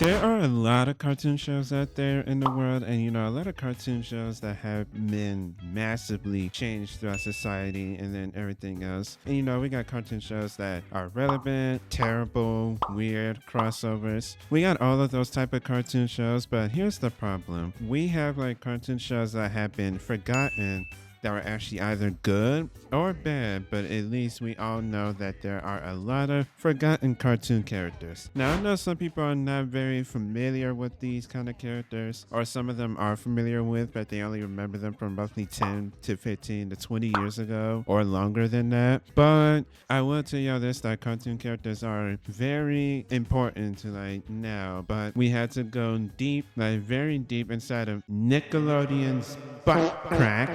There are a lot of cartoon shows out there in the world, and a lot of cartoon shows that have been massively changed throughout society and then everything else. And we got cartoon shows that are relevant, terrible, weird, crossovers. We got all of those type of cartoon shows, but here's the problem. We have like cartoon shows that have been forgotten that were actually either good or bad, but at least we all know that there are a lot of forgotten cartoon characters. Now, I know some people are not very familiar with these kind of characters, or some of them are familiar with, but they only remember them from roughly 10 to 15 to 20 years ago, or longer than that. But I will tell y'all this, that cartoon characters are very important to like now, but we had to go deep, like very deep inside of Nickelodeon's butt crack.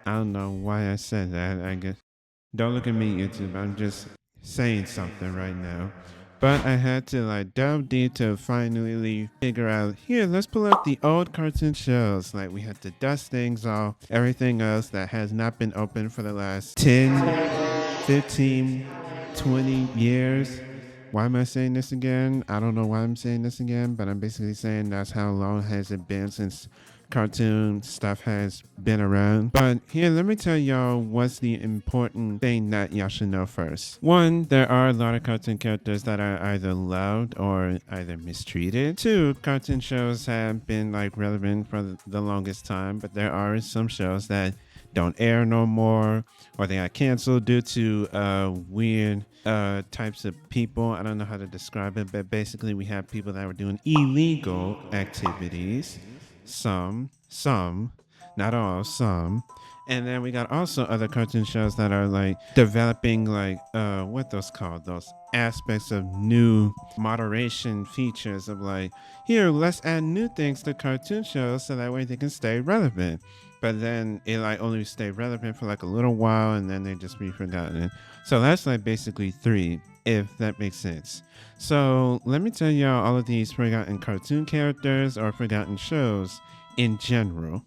I don't know why I said that. I guess don't look at me, YouTube. I'm just saying something right now. But I had to like delve deep to finally figure out here, let's pull up the old cartoon shows. Like we had to dust things off, everything else that has not been open for the last 10, 15, 20 years. Why am I saying this again? I don't know why I'm saying this again, but I'm basically saying that's how long has it been since cartoon stuff has been around. But here, let me tell y'all what's the important thing that y'all should know first. One, there are a lot of cartoon characters that are either loved or either mistreated. Two, cartoon shows have been like relevant for the longest time, but there are some shows that don't air no more, or they got canceled due to weird types of people. I don't know how to describe it, but basically we have people that were doing illegal activities. Some, not all, some. And then we got also other cartoon shows that are like developing like what those called, those aspects of new moderation features of like, here, let's add new things to cartoon shows so that way they can stay relevant. But then it like only stay relevant for like a little while and then they just be forgotten. So that's like basically three, if that makes sense. So let me tell y'all all of these forgotten cartoon characters or forgotten shows in general.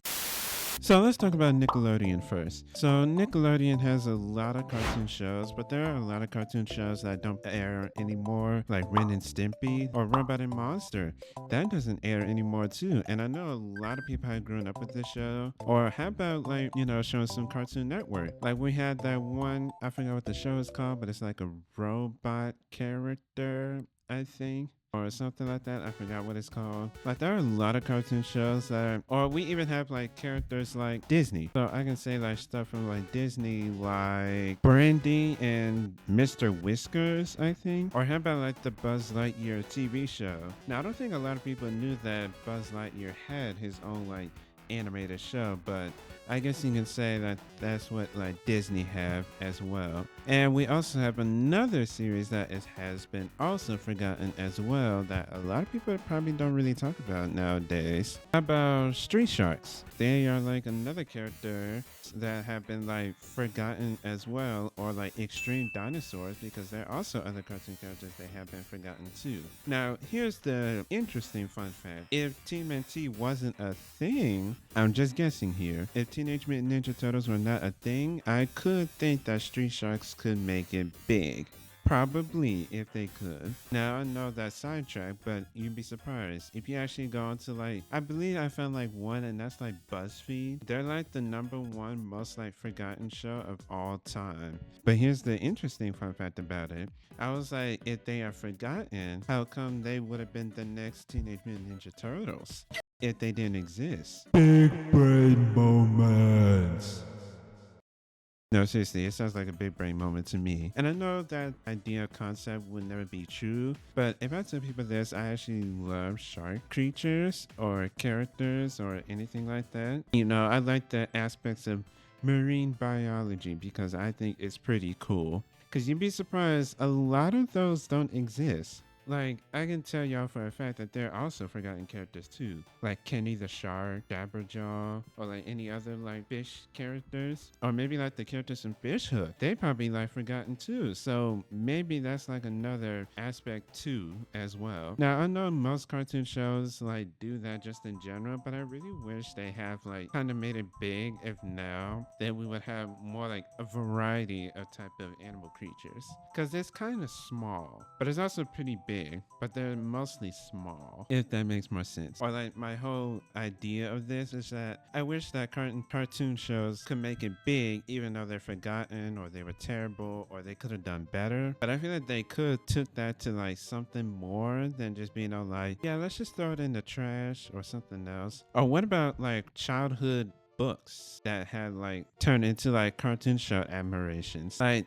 So let's talk about Nickelodeon first. So Nickelodeon has a lot of cartoon shows, but there are a lot of cartoon shows that don't air anymore, like Ren and Stimpy or Robot and Monster. That doesn't air anymore too. And I know a lot of people have grown up with this show. Or how about like, showing some Cartoon Network? Like we had that one, I forgot what the show is called, but it's like a robot character, I think, or something like that. I forgot what it's called. Like there are a lot of cartoon shows that are, or we even have like characters like Disney. So I can say like stuff from like Disney, like Brandy and Mr. Whiskers, I think. Or how about like the Buzz Lightyear TV show? Now I don't think a lot of people knew that Buzz Lightyear had his own like animated show, but I guess you can say that that's what like Disney have as well. And we also have another series that has been also forgotten as well that a lot of people probably don't really talk about nowadays. How about Street Sharks? They are like another character that have been like forgotten as well, or like Extreme Dinosaurs, because there are also other cartoon characters that have been forgotten too. Now, here's the interesting fun fact. If TMNT wasn't a thing, I'm just guessing here, if Teenage Mutant Ninja Turtles were not a thing, I could think that Street Sharks could make it big. Probably if they could. Now I know that's sidetracked, but you'd be surprised if you actually go into like, I believe I found like one, and that's like BuzzFeed. They're like the number one most like forgotten show of all time. But here's the interesting fun fact about it. I was like, if they are forgotten, how come they would have been the next Teenage Mutant Ninja Turtles if they didn't exist? Big brain moments. No, seriously, it sounds like a big brain moment to me. And I know that idea concept would never be true, but if I tell people this, I actually love shark creatures or characters or anything like that. I like the aspects of marine biology because I think it's pretty cool. Because you'd be surprised, a lot of those don't exist. Like, I can tell y'all for a fact that there are also forgotten characters too. Like Kenny the Shark, Dabberjaw, or like any other like fish characters. Or maybe like the characters from Fish Hook. They probably like forgotten too. So maybe that's like another aspect too as well. Now, I know most cartoon shows like do that just in general, but I really wish they have like kind of made it big if now that we would have more like a variety of type of animal creatures. Because it's kind of small, but it's also pretty big big, but they're mostly small, if that makes more sense. Or like my whole idea of this is that I wish that cartoon shows could make it big, even though they're forgotten or they were terrible or they could have done better. But I feel like they could took that to like something more than just being all like, yeah, let's just throw it in the trash or something else. Or what about like childhood books that had like turned into like cartoon show admirations? Like,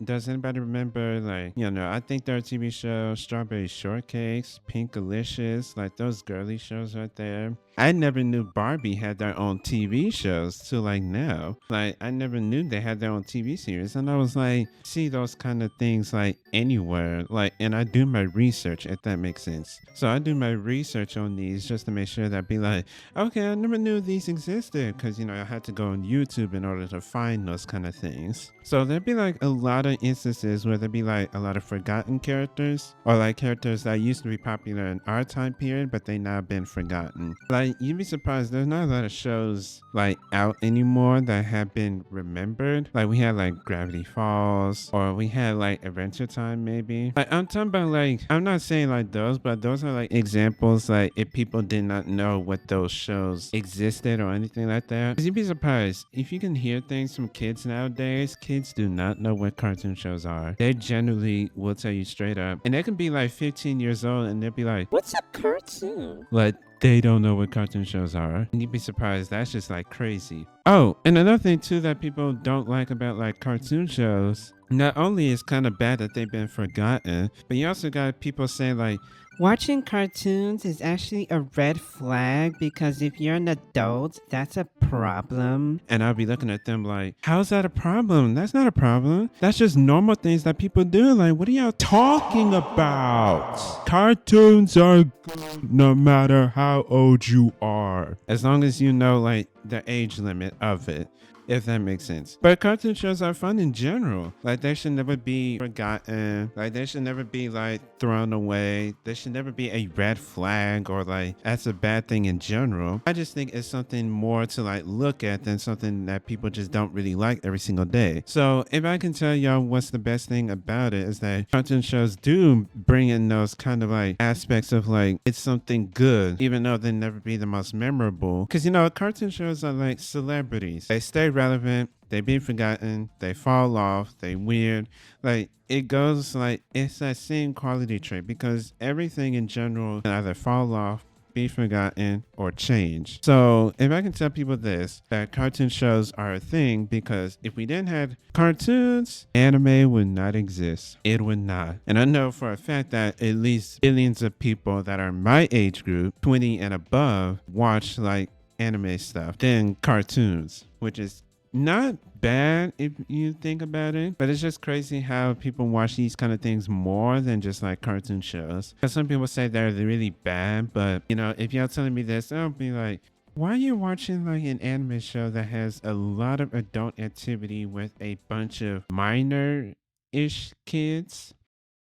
does anybody remember, like, I think there are TV shows, Strawberry Shortcakes, Pinkalicious, like those girly shows right there. I never knew Barbie had their own TV shows till like now. Like, I never knew they had their own TV series. And I was like, see those kind of things like anywhere. Like, and I do my research, if that makes sense. So I do my research on these just to make sure that be like, okay, I never knew these existed. Cause I had to go on YouTube in order to find those kind of things. So there'd be like a lot of instances where there'd be like a lot of forgotten characters or like characters that used to be popular in our time period, but they now been forgotten. Like, you'd be surprised, there's not a lot of shows like out anymore that have been remembered. Like, we had like Gravity Falls, or we had like Adventure Time, maybe. Like, I'm talking about, like, I'm not saying like those, but those are like examples, like if people did not know what those shows existed or anything like that. Because you'd be surprised if you can hear things from kids nowadays. Kids do not know what cartoon shows are. They generally will tell you straight up, and they can be like 15 years old and they'll be like, "What's a cartoon?" Like, they don't know what cartoon shows are. And you'd be surprised. That's just like crazy. Oh, and another thing too that people don't like about like cartoon shows, not only is kind of bad that they've been forgotten, but you also got people saying like, watching cartoons is actually a red flag because if you're an adult, that's a problem. And I'll be looking at them like, how's that a problem? That's not a problem. That's just normal things that people do. Like, what are y'all talking about? Cartoons are good no matter how old you are, as long as you know like the age limit of it, if that makes sense. But cartoon shows are fun in general. Like, they should never be forgotten. Like, they should never be like thrown away. They should never be a red flag or like that's a bad thing in general. I just think it's something more to like look at than something that people just don't really like every single day. So if I can tell y'all what's the best thing about it is that cartoon shows do bring in those kind of like aspects of like it's something good, even though they never be the most memorable. Because cartoon shows are like celebrities. They stay relevant, they be forgotten, they fall off, they weird. Like, it goes like, it's that same quality trait because everything in general can either fall off, be forgotten, or change. So if I can tell people this, that cartoon shows are a thing, because if we didn't have cartoons, anime would not exist. It would not. And I know for a fact that at least billions of people that are my age group, 20 and above, watch like anime stuff than cartoons, which is not bad if you think about it, but it's just crazy how people watch these kind of things more than just like cartoon shows. Because some people say they're really bad, but if y'all telling me this, I'll be like, why are you watching like an anime show that has a lot of adult activity with a bunch of minor-ish kids?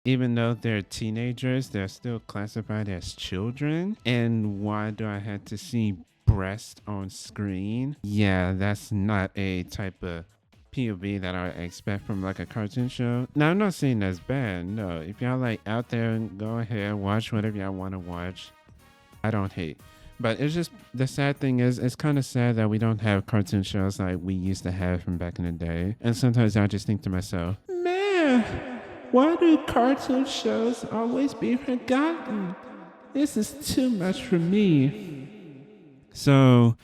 Even though they're teenagers, they're still classified as children. And why do I have to see breast on screen? Yeah, that's not a type of POV that I expect from like a cartoon show. Now, I'm not saying that's bad. No, if y'all like out there, go ahead, watch whatever y'all want to watch. I don't hate. But it's just, the sad thing is, it's kind of sad that we don't have cartoon shows like we used to have from back in the day. And sometimes I just think to myself, man, why do cartoon shows always be forgotten? This is too much for me. So,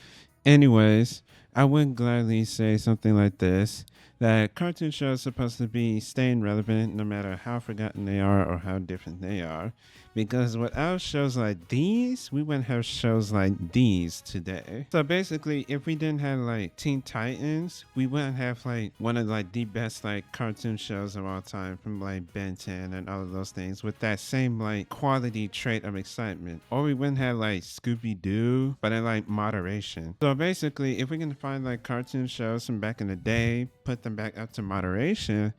anyways, I would gladly say something like this, that cartoon shows are supposed to be staying relevant no matter how forgotten they are or how different they are. Because without shows like these, we wouldn't have shows like these today. So basically, if we didn't have like Teen Titans, we wouldn't have like one of like the best like cartoon shows of all time, from like Ben 10 and all of those things, with that same like quality trait of excitement. Or we wouldn't have like Scooby-Doo, but in like moderation. So basically, if we can find like cartoon shows from back in the day, put them back up to moderation,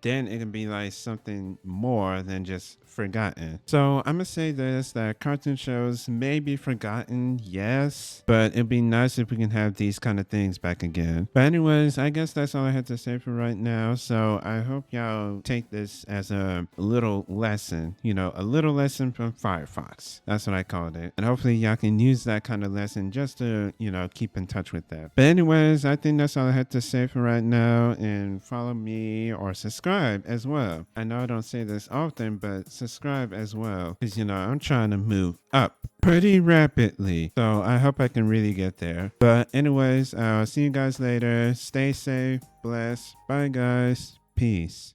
then it can be like something more than just forgotten. So I'm gonna say this, that cartoon shows may be forgotten, yes, but it'd be nice if we can have these kind of things back again. But anyways, I guess that's all I had to say for right now. So I hope y'all take this as a little lesson, a little lesson from Firefox. That's what I called it. And hopefully y'all can use that kind of lesson just to, keep in touch with that. But anyways, I think that's all I had to say for right now. And follow me or subscribe as well. I know I don't say this often, but subscribe as well. Because, I'm trying to move up pretty rapidly. So I hope I can really get there. But anyways, I'll see you guys later. Stay safe, bless. Bye guys. Peace.